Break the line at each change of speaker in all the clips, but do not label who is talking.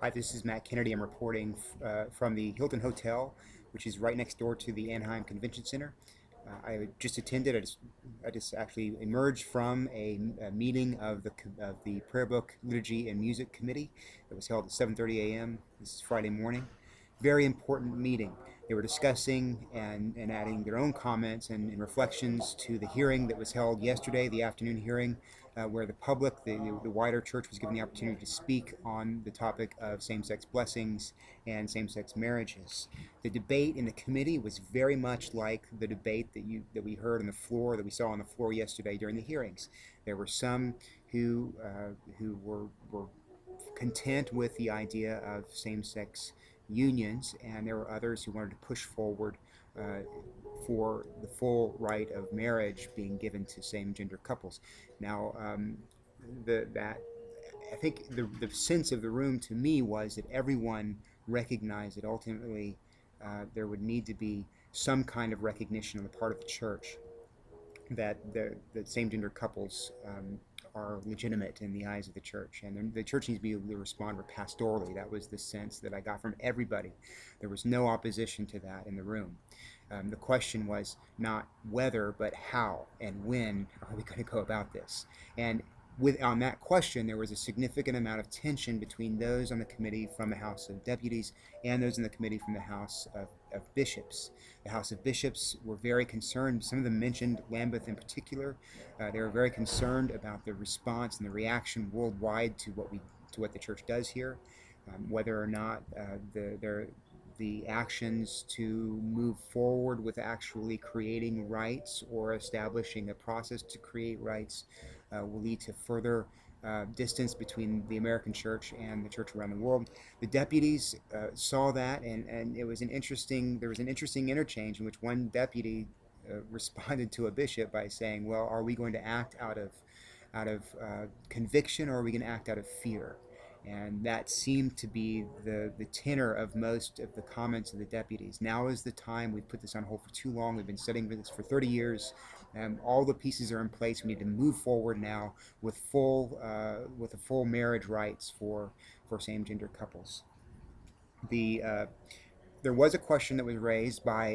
Hi, this is Matt Kennedy. I'm reporting from the Hilton Hotel, which is right next door to the Anaheim Convention Center. I just attended. I just actually emerged from a meeting of the Prayer Book Liturgy and Music Committee that was held at 7:30 a.m. This is Friday morning. Very important meeting. They were discussing and adding their own comments and reflections to the hearing that was held yesterday, the afternoon hearing, where the public, the wider church, was given the opportunity to speak on the topic of same-sex blessings and same-sex marriages. The debate in the committee was very much like the debate that we heard on the floor, that we saw on the floor yesterday during the hearings. There were some who were content with the idea of same-sex unions, and there were others who wanted to push forward uh, for the full right of marriage being given to same-gender couples. Now, that I think the sense of the room to me was that everyone recognized that ultimately there would need to be some kind of recognition on the part of the church that the same-gender couples are legitimate in the eyes of the church, and the church needs to be able to respond pastorally. That was the sense that I got from everybody. There was no opposition to that in the room. The question was not whether, but how and when are we going to go about this? And on that question, there was a significant amount of tension between those on the committee from the House of Deputies and those in the committee from the House of Bishops. The House of Bishops were very concerned. Some of them mentioned Lambeth in particular. They were very concerned about the response and the reaction worldwide to what the church does here, whether or not the actions to move forward with actually creating rights or establishing a process to create rights will lead to further distance between the American church and the church around the world. The deputies saw that, and there was an interesting interchange in which one deputy responded to a bishop by saying, "Well, are we going to act out of conviction, or are we going to act out of fear?" And that seemed to be the tenor of most of the comments of the deputies. Now is the time. We've put this on hold for too long. We've been studying for this for 30 years. All the pieces are in place. We need to move forward now with the full marriage rights for same-gender couples. The There was a question that was raised by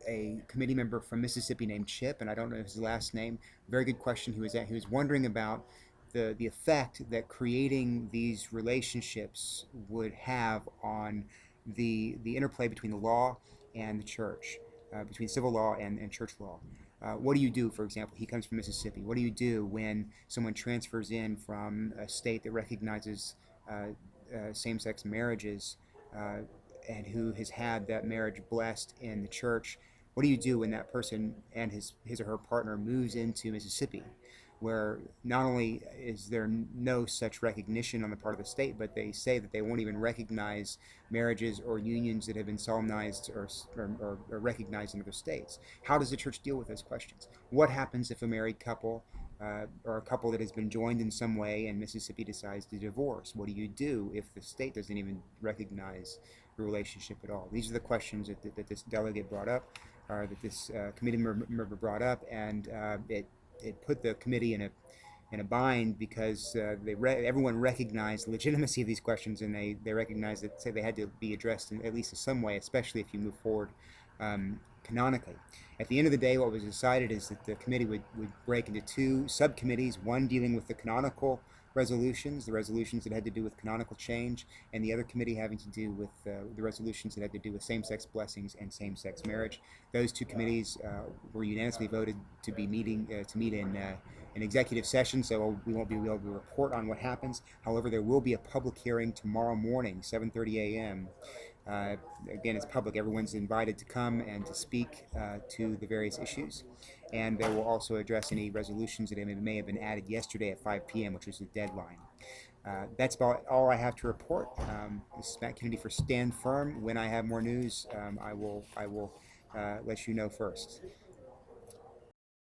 a committee member from Mississippi named Chip, and I don't know his last name. Very good question. He was wondering about the effect that creating these relationships would have on the interplay between the law and the church, between civil law and church law. What do you do, for example? He comes from Mississippi. What do you do when someone transfers in from a state that recognizes same-sex marriages uh, and who has had that marriage blessed in the church? What do you do when that person and his or her partner moves into Mississippi, where not only is there no such recognition on the part of the state, but they say that they won't even recognize marriages or unions that have been solemnized or recognized in other states? How does the church deal with those questions? What happens if a married couple or a couple that has been joined in some way and Mississippi decides to divorce? What do you do if the state doesn't even recognize the relationship at all? These are the questions that this delegate brought up, or that this committee member brought up, and it put the committee in a bind, because everyone recognized the legitimacy of these questions, and they recognized that, say, they had to be addressed in at least in some way, especially if you move forward canonically. At the end of the day, what was decided is that the committee would break into two subcommittees, one dealing with the canonical resolutions, the resolutions that had to do with canonical change, and the other committee having to do with the resolutions that had to do with same-sex blessings and same-sex marriage. Those two committees were unanimously voted to meet in an executive session, so we won't be able to report on what happens. However, there will be a public hearing tomorrow morning, 7:30 a.m. Again, it's public. Everyone's invited to come and to speak to the various issues. And they will also address any resolutions that may have been added yesterday at 5 p.m., which was the deadline. That's about all I have to report. This is Matt Kennedy for Stand Firm. When I have more news, I will let you know first.